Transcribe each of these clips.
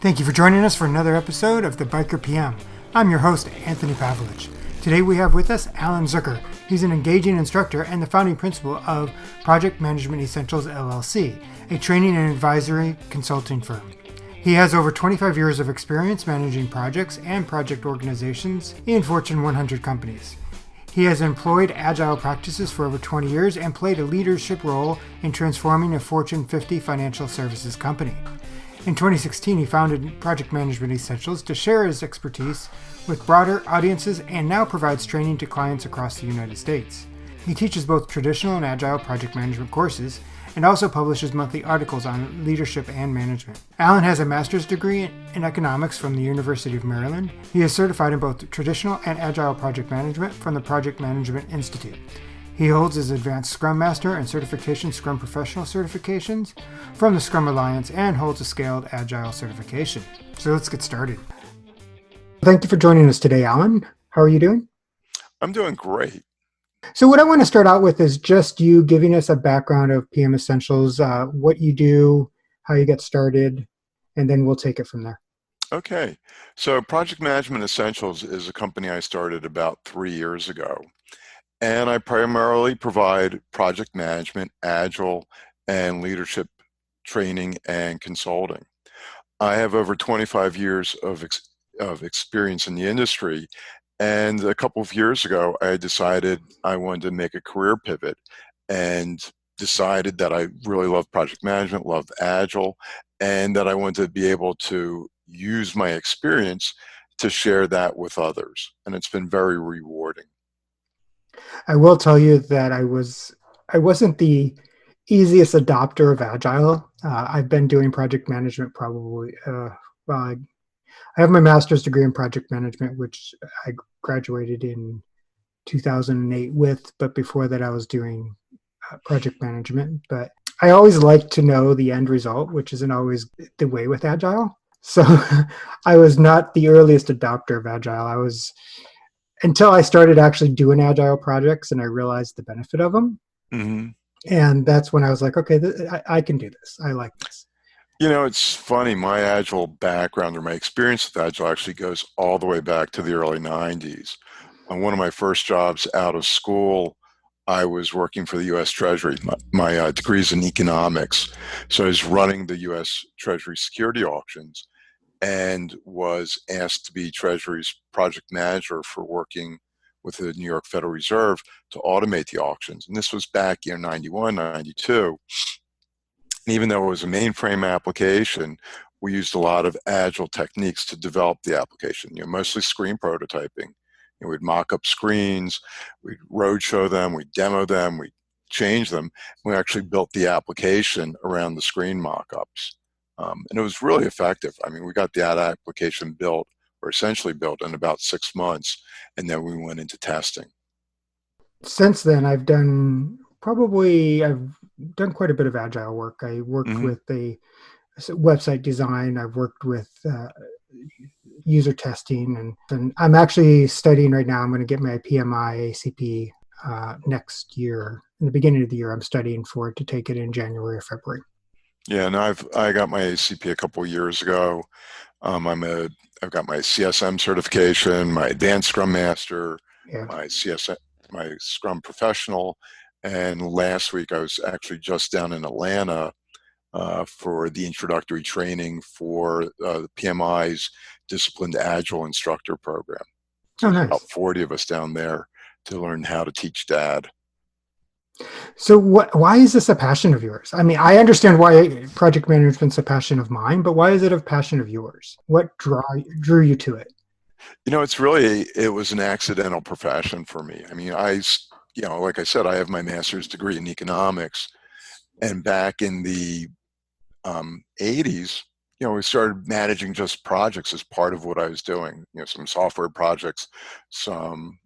Thank you for joining us for another episode of the Biker PM. I'm your host, Anthony Pavelich. Today we have with us Alan Zucker. He's an engaging instructor and the founding principal of Project Management Essentials LLC, a training and advisory consulting firm. He has over 25 years of experience managing projects and project organizations in Fortune 100 companies. He has employed agile practices for over 20 years and played a leadership role in transforming a Fortune 50 financial services company. In 2016, he founded Project Management Essentials to share his expertise with broader audiences and now provides training to clients across the United States. He teaches both traditional and agile project management courses and also publishes monthly articles on leadership and management. Alan has a master's degree in economics from the University of Maryland. He is certified in both traditional and agile project management from the Project Management Institute. He holds his Advanced Scrum Master and Certification Scrum Professional certifications from the Scrum Alliance and holds a Scaled Agile certification. So let's get started. Thank you for joining us today, Alan. How are you doing? I'm doing great. So what I want to start out with is just you giving us a background of PM Essentials, what you do, how you get started, and then we'll take it from there. Okay. So Project Management Essentials is a company I started about 3 years ago. And I primarily provide project management, agile, and leadership training and consulting. I have over 25 years of experience in the industry. And a couple of years ago, I decided I wanted to make a career pivot and decided that I really love project management, love agile, and that I wanted to be able to use my experience to share that with others. And it's been very rewarding. I will tell you that I wasn't the easiest adopter of Agile. I've been doing project management probably, I have my master's degree in project management, which I graduated in 2008 with, but before that I was doing project management. But I always like to know the end result, which isn't always the way with Agile. So I was not the earliest adopter of Agile. Until I started actually doing agile projects and I realized the benefit of them. Mm-hmm. And that's when I was like, okay, I can do this. I like this. You know, it's funny, my agile background or my experience with agile actually goes all the way back to the early 90s. On one of my first jobs out of school, I was working for the U.S. Treasury. My degree's in economics. So I was running the U.S. Treasury security auctions and was asked to be Treasury's project manager for working with the New York Federal Reserve to automate the auctions. And this was back in 91, 92. And even though it was a mainframe application, we used a lot of agile techniques to develop the application, mostly screen prototyping. We'd mock up screens, we'd roadshow them, we'd demo them, we'd change them. We actually built the application around the screen mock-ups. And it was really effective. I mean, we got that application built, or essentially built, in about 6 months, and then we went into testing. Since then, I've done quite a bit of agile work. I worked with a website design. I've worked with user testing, and I'm actually studying right now. I'm going to get my PMI ACP next year. In the beginning of the year, I'm studying for it to take it in January or February. Yeah, and I got my ACP a couple of years ago. I've got my CSM certification, my Advanced Scrum Master, my Scrum Professional, and last week I was actually just down in Atlanta for the introductory training for the PMI's Disciplined Agile Instructor Program. So nice. There's about 40 of us down there to learn how to teach DAD. So why is this a passion of yours? I mean, I understand why project management's a passion of mine, but why is it a passion of yours? What drew you to it? It was an accidental profession for me. I mean, like I said, I have my master's degree in economics, and back in the 80s, we started managing just projects as part of what I was doing. Some software projects, some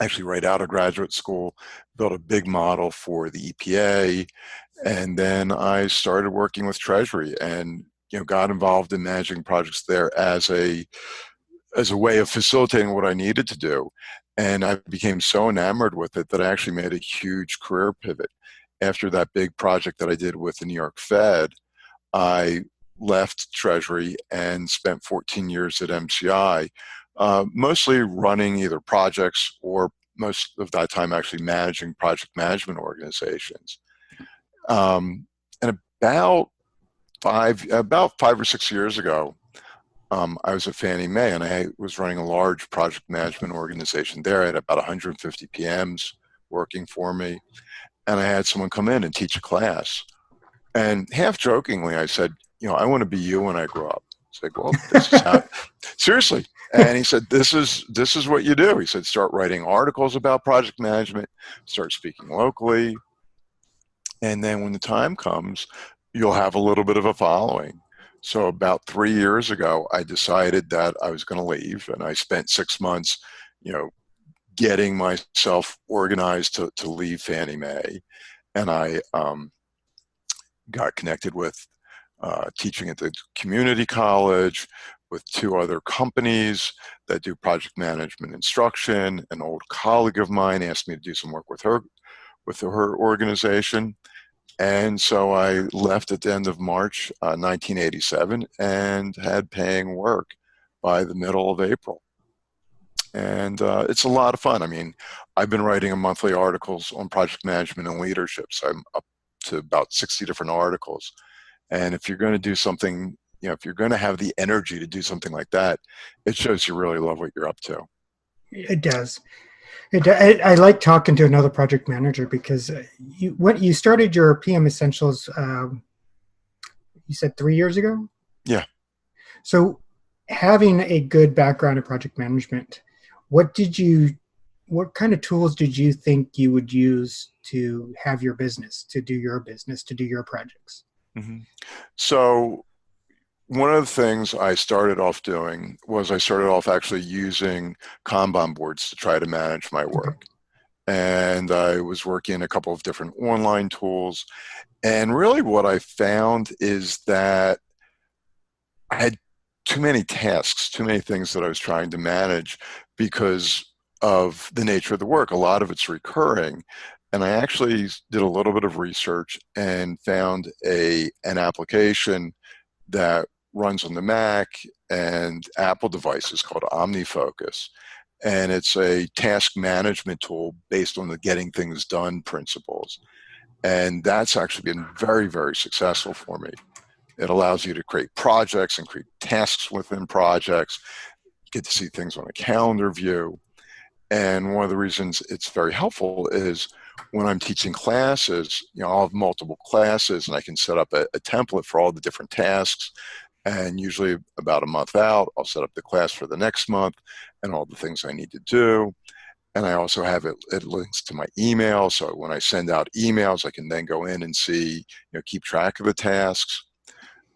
actually right out of graduate school, built a big model for the EPA, and then I started working with Treasury and got involved in managing projects there as a way of facilitating what I needed to do. And I became so enamored with it that I actually made a huge career pivot. After that big project that I did with the New York Fed, I left Treasury and spent 14 years at MCI, mostly running either projects or most of that time actually managing project management organizations. And about 5 or 6 years ago, I was at Fannie Mae, and I was running a large project management organization there. I had about 150 PMs working for me, and I had someone come in and teach a class. And half jokingly, I said, I want to be you when I grow up. It's like, well, this is how, seriously. And he said, this is what you do. He said, start writing articles about project management, start speaking locally, and then when the time comes, you'll have a little bit of a following. So about 3 years ago, I decided that I was going to leave, and I spent 6 months, getting myself organized to leave Fannie Mae. And I got connected with teaching at the community college with 2 other companies that do project management instruction. An old colleague of mine asked me to do some work with her organization. And so I left at the end of March 1987 and had paying work by the middle of April. And it's a lot of fun. I mean, I've been writing monthly articles on project management and leadership. So I'm up to about 60 different articles. And if you're going to do something, if you're going to have the energy to do something like that, it shows you really love what you're up to. It does. I like talking to another project manager because when you started your PM Essentials, you said 3 years ago? Yeah. So having a good background in project management, what kind of tools did you think you would use to have your business, to do your projects? Mm-hmm. So one of the things I started off doing was I started off actually using Kanban boards to try to manage my work. And I was working a couple of different online tools. And really what I found is that I had too many tasks, too many things that I was trying to manage because of the nature of the work. A lot of it's recurring. And I actually did a little bit of research and found an application that runs on the Mac and Apple devices called OmniFocus. And it's a task management tool based on the getting things done principles. And that's actually been very, very successful for me. It allows you to create projects and create tasks within projects. You get to see things on a calendar view. And one of the reasons it's very helpful is when I'm teaching classes, I'll have multiple classes and I can set up a template for all the different tasks. And usually about a month out, I'll set up the class for the next month and all the things I need to do. And I also have it links to my email. So when I send out emails, I can then go in and see, keep track of the tasks.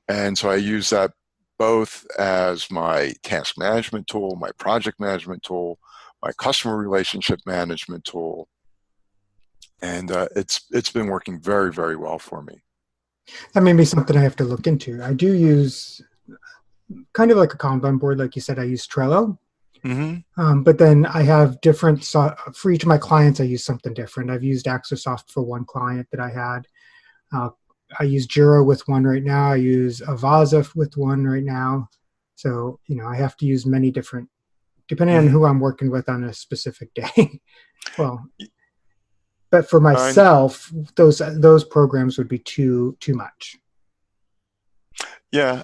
And so I use that both as my task management tool, my project management tool, my customer relationship management tool. And it's been working very, very well for me. That may be something I have to look into. I do use kind of like a Kanban board, like you said. I use Trello, but then I have different for each of my clients. I use something different. I've used Axosoft for one client that I had. I use Jira with one right now. I use Avasa with one right now. So I have to use many different, depending on who I'm working with on a specific day. Well. But for myself, those programs would be too much. Yeah,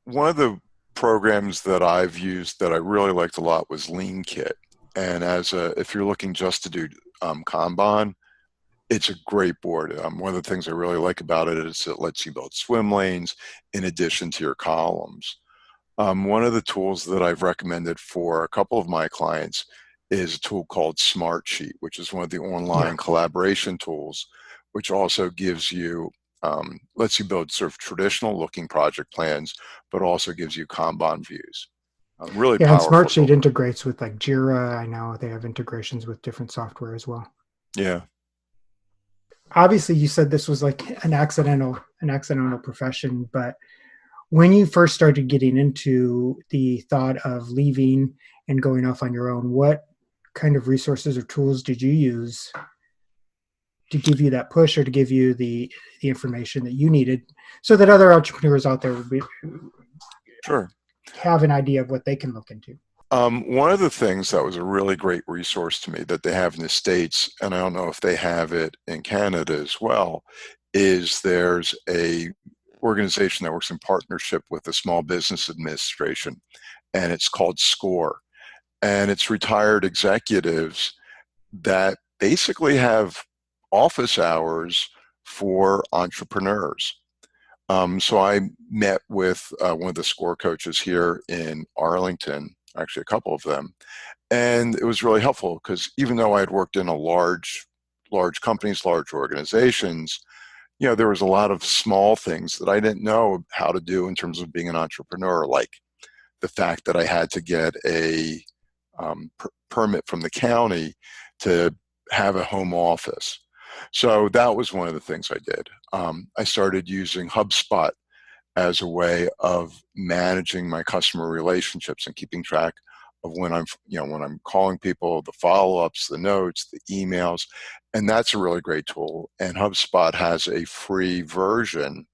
one of the programs that I've used that I really liked a lot was Lean Kit. And if you're looking just to do Kanban, it's a great board. One of the things I really like about it is it lets you build swim lanes in addition to your columns. One of the tools that I've recommended for a couple of my clients is a tool called Smartsheet, which is one of the online collaboration tools, which also gives you, lets you build sort of traditional looking project plans, but also gives you Kanban views. Really powerful. And Smartsheet integrates with like Jira. I know they have integrations with different software as well. Yeah. Obviously, you said this was like an accidental profession, but when you first started getting into the thought of leaving and going off on your own, what kind of resources or tools did you use to give you that push or to give you the information that you needed so that other entrepreneurs out there would Sure. have an idea of what they can look into. One of the things that was a really great resource to me that they have in the States, and I don't know if they have it in Canada as well, is there's a organization that works in partnership with the Small Business Administration, and it's called SCORE. And it's retired executives that basically have office hours for entrepreneurs. So I met with one of the SCORE coaches here in Arlington, actually a couple of them, and it was really helpful because even though I had worked in a large companies, large organizations, there was a lot of small things that I didn't know how to do in terms of being an entrepreneur, like the fact that I had to get a permit from the county to have a home office. So that was one of the things I did. I started using HubSpot as a way of managing my customer relationships and keeping track of when I'm calling people, the follow-ups, the notes, the emails, and that's a really great tool. And HubSpot has a free version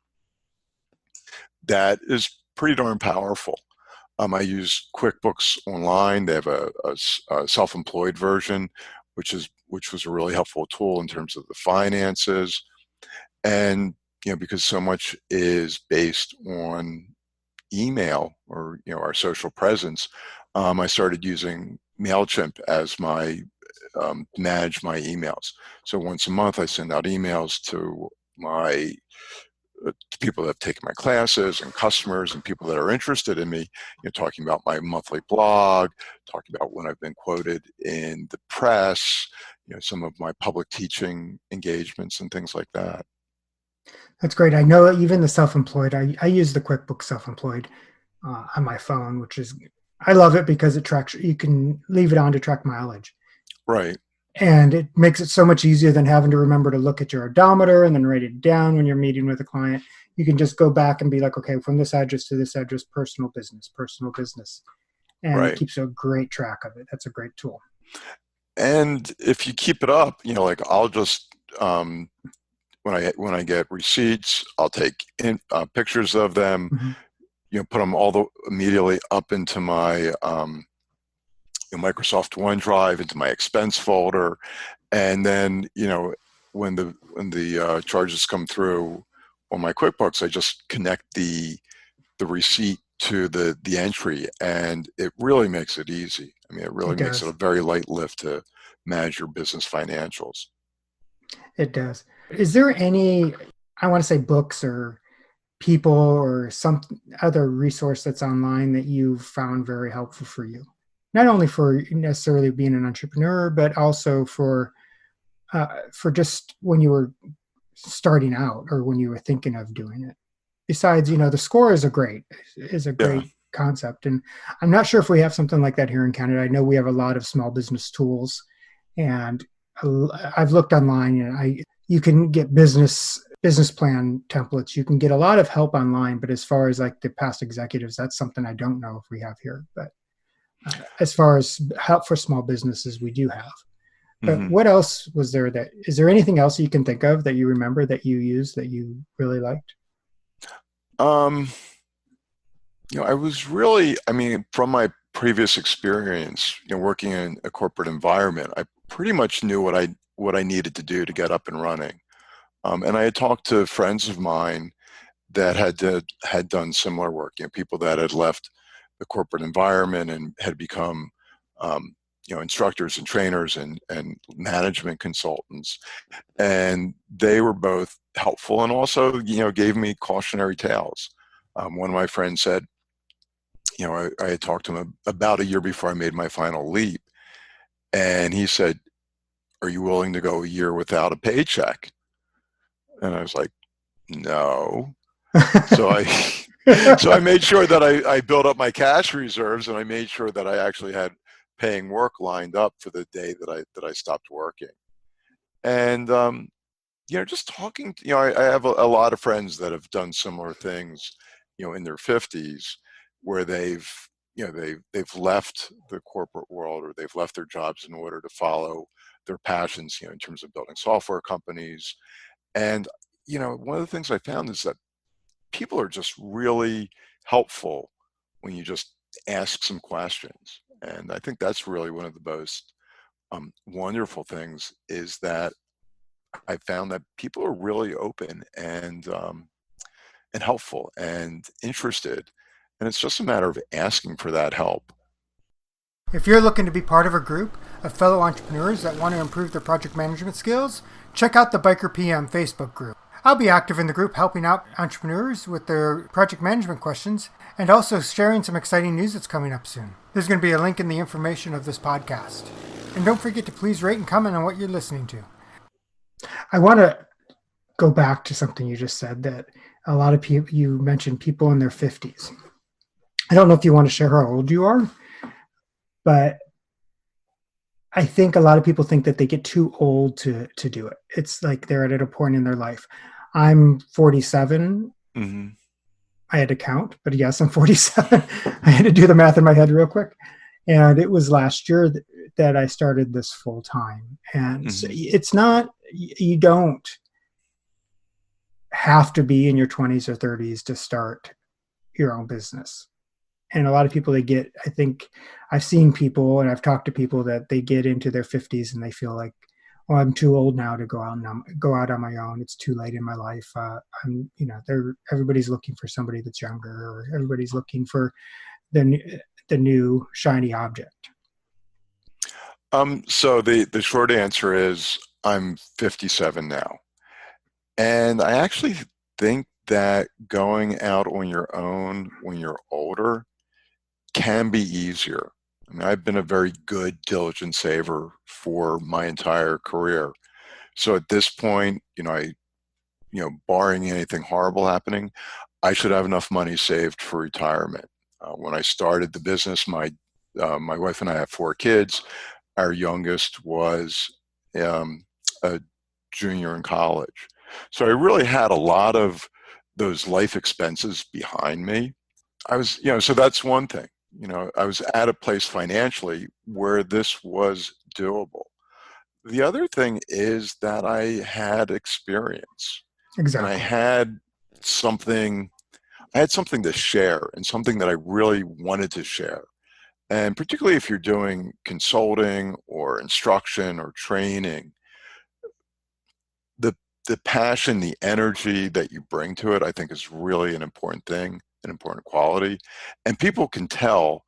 that is pretty darn powerful. I use QuickBooks Online. They have a self-employed version, which was a really helpful tool in terms of the finances. And because so much is based on email or our social presence, I started using MailChimp as my manage my emails. So once a month, I send out emails to my to people that have taken my classes and customers and people that are interested in me, talking about my monthly blog, talking about when I've been quoted in the press, some of my public teaching engagements and things like that. That's great. I know even the self-employed, I use the QuickBooks self-employed on my phone, which is, I love it because it tracks, you can leave it on to track mileage. Right. And it makes it so much easier than having to remember to look at your odometer and then write it down when you're meeting with a client. You can just go back and be like, okay, from this address to this address, personal business. And it Right. keeps a great track of it. That's a great tool. And if you keep it up, like I'll just, when I get receipts, I'll take pictures of them, Mm-hmm. put them immediately up into my Microsoft OneDrive, into my expense folder, and then when the charges come through on my QuickBooks, I just connect the receipt to the entry, and it really makes it easy. I mean, it really It makes it a does. very light lift to manage your business financials. It does. Is there any, I want to say books or people or some other resource that's online that you've found very helpful for you? Not only for necessarily being an entrepreneur, but also for just when you were starting out or when you were thinking of doing it. Besides, the score is a Yeah. great concept, and I'm not sure if we have something like that here in Canada. I know we have a lot of small business tools, and I've looked online, and you can get business plan templates. You can get a lot of help online, but as far as like the past executives, that's something I don't know if we have here. But as far as help for small businesses, we do have. But Hmm. what else was there is there anything else you can think of that you remember that you used that you really liked? Um, I mean, from my previous experience, working in a corporate environment, I pretty much knew what I needed to do to get up and running. And I had talked to friends of mine that had done similar work. People that had left the corporate environment and had become, instructors and trainers and management consultants, and they were both helpful and also, gave me cautionary tales. One of my friends said, I had talked to him about a year before I made my final leap, and he said, "Are you willing to go a year without a paycheck?" And I was like, "No." So I so I made sure that I built up my cash reserves, and I made sure that I actually had paying work lined up for the day that I stopped working. And just talking, I have a lot of friends that have done similar things, in their 50s, where they've left the corporate world or they've left their jobs in order to follow their passions, in terms of building software companies. And, one of the things I found is that people are just really helpful when you just ask some questions. And I think that's really one of the most wonderful things, is that I found that people are really open and helpful and interested. And it's just a matter of asking for that help. If you're looking to be part of a group of fellow entrepreneurs that want to improve their project management skills, check out the Biker PM Facebook group. I'll be active in the group helping out entrepreneurs with their project management questions and also sharing some exciting news that's coming up soon. There's going to be a link in the information of this podcast. And don't forget to please rate and comment on what you're listening to. I want to go back to something you just said, that a lot of people, you mentioned people in their 50s. I don't know if you want to share how old you are, but I think a lot of people think that they get too old to do it. It's like they're at a point in their life. I'm 47. Mm-hmm. I had to count, but yes, I'm 47. I had to do the math in my head real quick. And it was last year that I started this full time. And so it's not, you don't have to be in your 20s or 30s to start your own business. And a lot of people, I think I've seen people and I've talked to people that they get into their 50s and they feel like, oh, I'm too old now to go out on my own. It's too late in my life. Everybody's looking for somebody that's younger, or everybody's looking for the new shiny object. So the short answer is I'm 57 now. And I actually think that going out on your own when you're older can be easier. I mean, I've been a very good diligent saver for my entire career. So at this point, barring anything horrible happening, I should have enough money saved for retirement. When I started the business, my wife and I have 4 kids. Our youngest was a junior in college. So I really had a lot of those life expenses behind me. I was, so that's one thing. I was at a place financially where this was doable. The other thing is that I had experience. Exactly. And I had something to share, and something that I really wanted to share. And particularly if you're doing consulting or instruction or training, the passion, the energy that you bring to it, I think is really an important thing, an important quality. And people can tell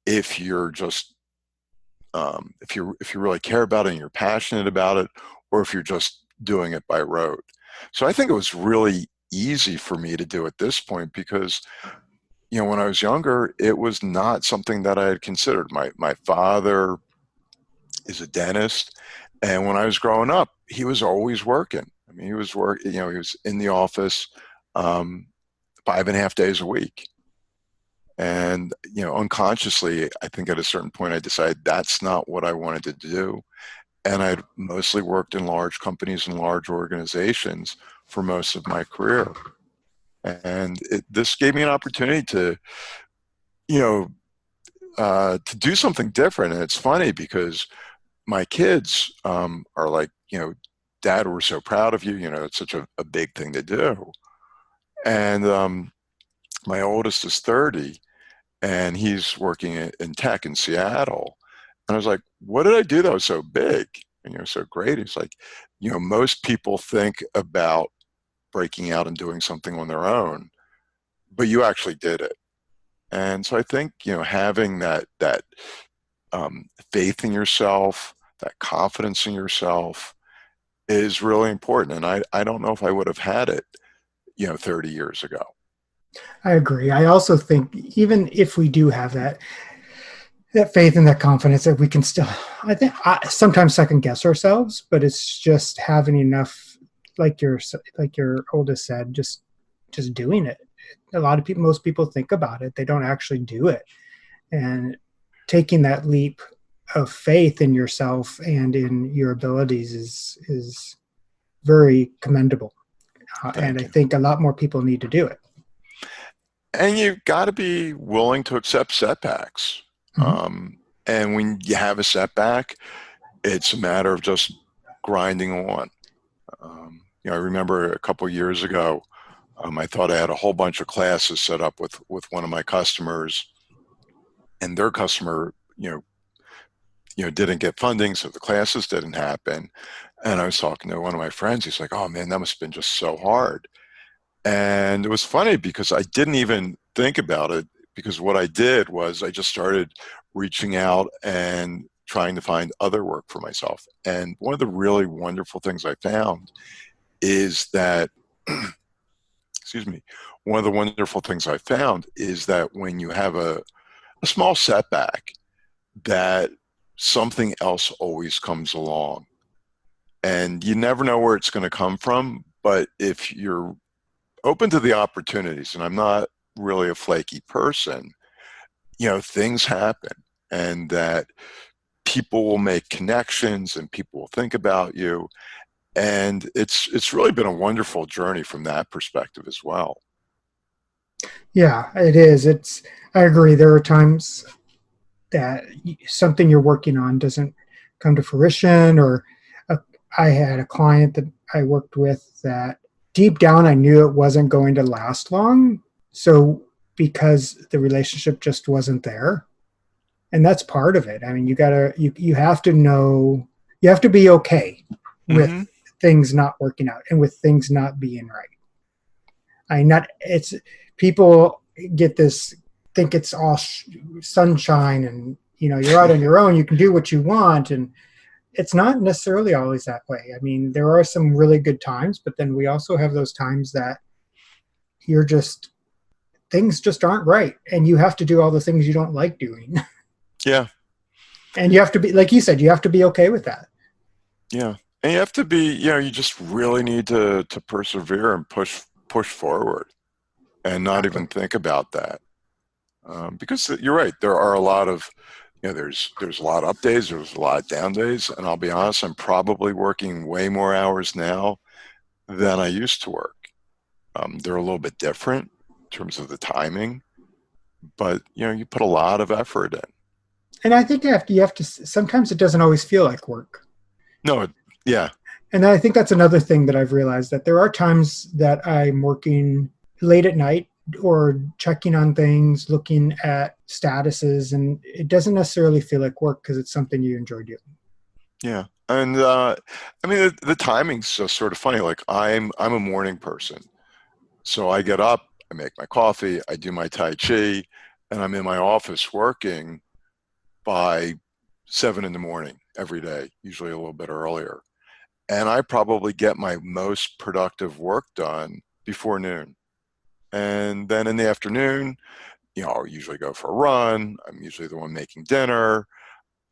if you're just, if you really care about it and you're passionate about it, or if you're just doing it by rote. So I think it was really easy for me to do at this point, because when I was younger, it was not something that I had considered. My father is a dentist, and when I was growing up, he was always working. I mean, he was he was in the office 5.5 days a week. And, unconsciously, I think at a certain point I decided that's not what I wanted to do. And I'd mostly worked in large companies and large organizations for most of my career. And this gave me an opportunity to do something different. And it's funny because my kids are like, Dad, we're so proud of you. It's such a big thing to do. And my oldest is 30, and he's working in tech in Seattle. And I was like, what did I do that was so big and so great? He's like, most people think about breaking out and doing something on their own, but you actually did it. And so I think, having that faith in yourself, that confidence in yourself is really important. And I don't know if I would have had it, 30 years ago. I agree. I also think even if we do have that faith and that confidence, that we can still, I think, sometimes second guess ourselves, but it's just having enough, like your oldest said, just doing it. A lot of people, most people think about it. They don't actually do it. And taking that leap of faith in yourself and in your abilities is very commendable. And I think a lot more people need to do it. And you've got to be willing to accept setbacks. Mm-hmm. And when you have a setback, It's a matter of just grinding on. I remember a couple of years ago, I thought I had a whole bunch of classes set up with one of my customers, and their customer, didn't get funding, so the classes didn't happen. And I was talking to one of my friends. He's like, "Oh man, that must have been just so hard." And it was funny because I didn't even think about it, because what I did was I just started reaching out and trying to find other work for myself. And one of the really wonderful things I found is that, excuse me, one of the wonderful things I found is that when you have a small setback, that something else always comes along. And you never know where it's going to come from. But if you're open to the opportunities, and I'm not really a flaky person, things happen, and that people will make connections and people will think about you. And it's really been a wonderful journey from that perspective as well. Yeah, it is. I agree. There are times that something you're working on doesn't come to fruition, or I had a client that I worked with that deep down I knew it wasn't going to last long. So because the relationship just wasn't there, and that's part of it. I mean, you have to know, you have to be okay with Mm-hmm. things not working out and with things not being right. I not it's People get this, think it's all sunshine, and you're out on your own, you can do what you want, and it's not necessarily always that way. I mean, there are some really good times, but then we also have those times that you're just, things just aren't right, and you have to do all the things you don't like doing. Yeah. And you have to be, like you said, you have to be okay with that. Yeah. And you have to be, you just really need to persevere and push forward, and not Exactly. even think about that. Because you're right, there are a lot of, there's a lot of up days, there's a lot of down days, and I'll be honest, I'm probably working way more hours now than I used to work. They're a little bit different in terms of the timing, but you put a lot of effort in. And I think you have to sometimes it doesn't always feel like work. No, yeah, And I think that's another thing that I've realized, that there are times that I'm working late at night or checking on things, looking at statuses, and it doesn't necessarily feel like work because it's something you enjoy doing. yeah, and I mean the timing's just sort of funny. Like I'm a morning person, so I get up, I make my coffee, I do my tai chi, and I'm in my office working by 7 in the morning every day, usually a little bit earlier. And I probably get my most productive work done before noon. And then in the afternoon, I'll usually go for a run. I'm usually the one making dinner.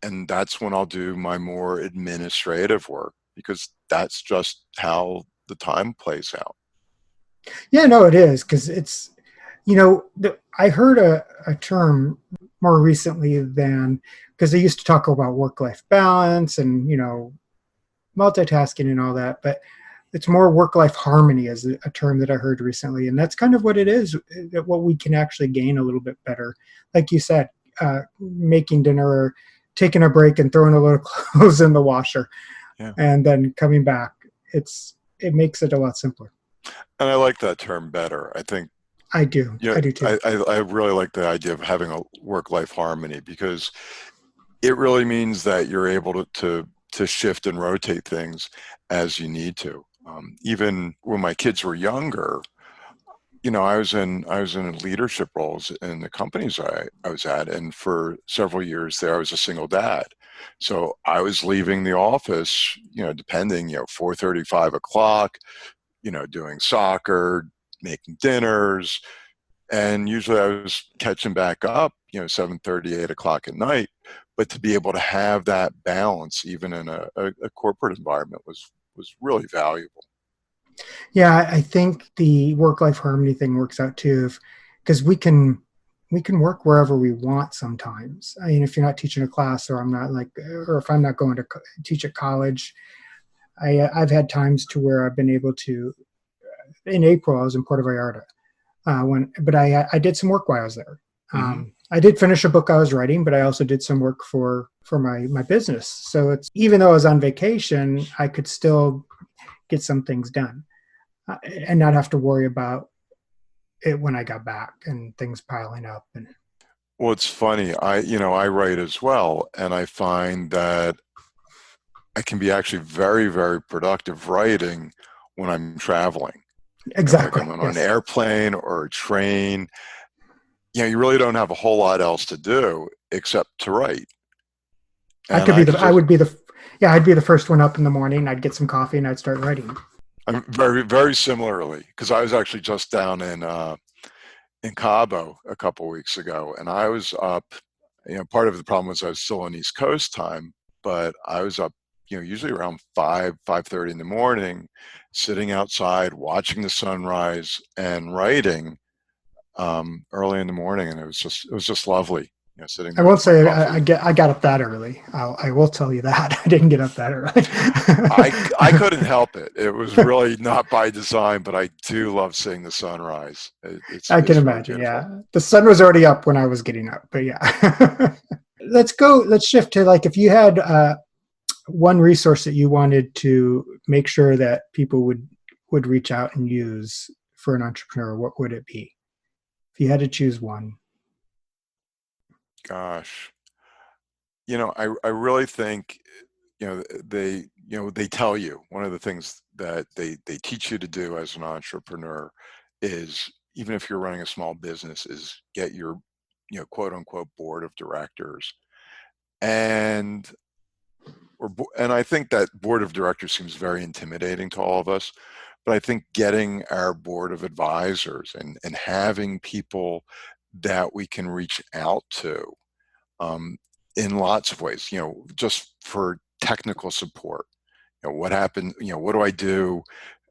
And that's when I'll do my more administrative work, because that's just how the time plays out. Yeah, no, it is, because I heard a term more recently than, because they used to talk about work-life balance and multitasking and all that, but it's more work-life harmony is a term that I heard recently, and that's kind of what it is. What we can actually gain a little bit better, like you said, making dinner or taking a break and throwing a little clothes in the washer, Yeah. and then coming back. It makes it a lot simpler. And I like that term better. I think, I do. yeah, I do too. I really like the idea of having a work-life harmony, because it really means that you're able to shift and rotate things as you need to. Even when my kids were younger, I was in leadership roles in the companies I was at, and for several years there, I was a single dad. So I was leaving the office, depending, 4:30, 5 o'clock, doing soccer, making dinners, and usually I was catching back up, 7:30, 8 o'clock at night. But to be able to have that balance, even in a corporate environment, was really valuable. Yeah, I think the work-life harmony thing works out too, because we can work wherever we want sometimes. I mean, if you're not teaching a class, or if I'm not going to teach at college, I've had times to where I've been able to. In April, I was in Puerto Vallarta, but I did some work while I was there. Hmm. I did finish a book I was writing, but I also did some work for my business. So it's, even though I was on vacation, I could still get some things done and not have to worry about it when I got back and things piling up. And Well, it's funny. I write as well, and I find that I can be actually very, very productive writing when I'm traveling. exactly, Like I'm on an yes. airplane or a train. You really don't have a whole lot else to do except to write. And I could I just, would be yeah, I'd be the first one up in the morning. I'd get some coffee and I'd start writing. I'm very, very similarly, because I was actually just down in Cabo a couple of weeks ago, and I was up. Part of the problem was I was still on East Coast time, but I was up, usually around 5:30 in the morning, sitting outside, watching the sunrise and writing early in the morning, and it was just lovely, sitting I there won't with my say coffee. I got up that early. I will tell you that I didn't get up that I early. couldn't help it. It was really not by design, but I do love seeing the sunrise. It's I can it's really imagine. beautiful. Yeah, the sun was already up when I was getting up, but yeah. Let's go. Let's shift to, like, if you had one resource that you wanted to make sure that people would reach out and use for an entrepreneur, what would it be? If you had to choose one. Gosh, I really think, they tell you one of the things that they teach you to do as an entrepreneur is, even if you're running a small business, is get your, quote unquote board of directors. And and I think that board of directors seems very intimidating to all of us, but I think getting our board of advisors and having people that we can reach out to, um, in lots of ways, just for technical support. What happened, what do I do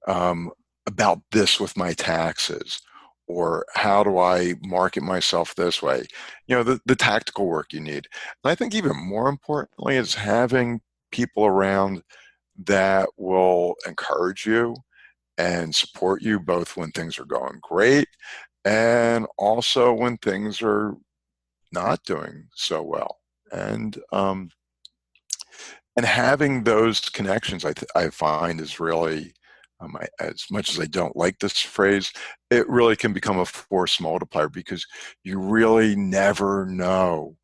um, about this with my taxes? Or how do I market myself this way? The tactical work you need. And I think even more importantly is having people around that will encourage you and support you, both when things are going great and also when things are not doing so well. And having those connections, I find, is really, as much as I don't like this phrase, it really can become a force multiplier, because you really never know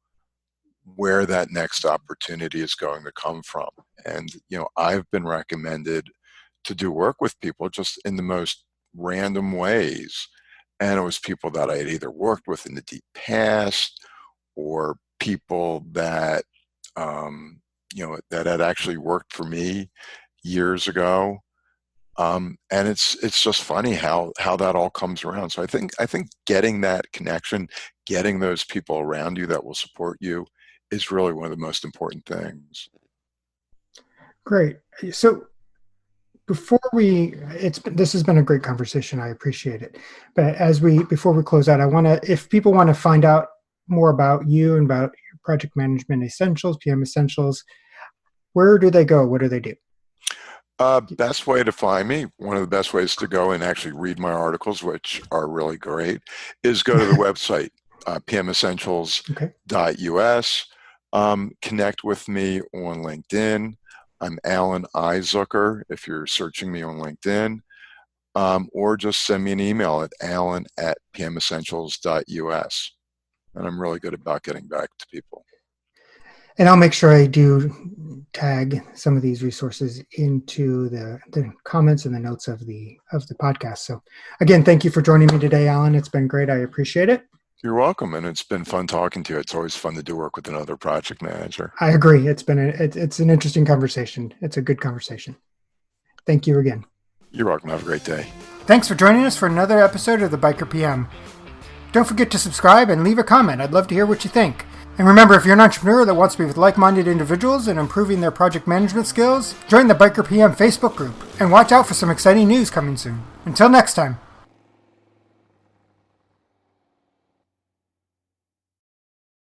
where that next opportunity is going to come from. And I've been recommended to do work with people just in the most random ways, and it was people that I had either worked with in the deep past, or people that that had actually worked for me years ago. And it's just funny how that all comes around. So I think getting that connection, getting those people around you that will support you, is really one of the most important things. Great. So this has been a great conversation. I appreciate it. But before we close out, if people want to find out more about you and about your project management essentials, PM essentials, where do they go? What do they do? Best way to find me, one of the best ways to go and actually read my articles, which are really great, is go to the website, Okay. pmessentials.us. Connect with me on LinkedIn. I'm Alan I. Zucker if you're searching me on LinkedIn, or just send me an email at alan@pmessentials.us. And I'm really good about getting back to people. And I'll make sure I do tag some of these resources into the comments and the notes of the podcast. So again, thank you for joining me today, Alan. It's been great. I appreciate it. You're welcome, and it's been fun talking to you. It's always fun to do work with another project manager. I agree. It's an interesting conversation. It's a good conversation. Thank you again. You're welcome. Have a great day. Thanks for joining us for another episode of the Biker PM. Don't forget to subscribe and leave a comment. I'd love to hear what you think. And remember, if you're an entrepreneur that wants to be with like-minded individuals and improving their project management skills, join the Biker PM Facebook group and watch out for some exciting news coming soon. Until next time.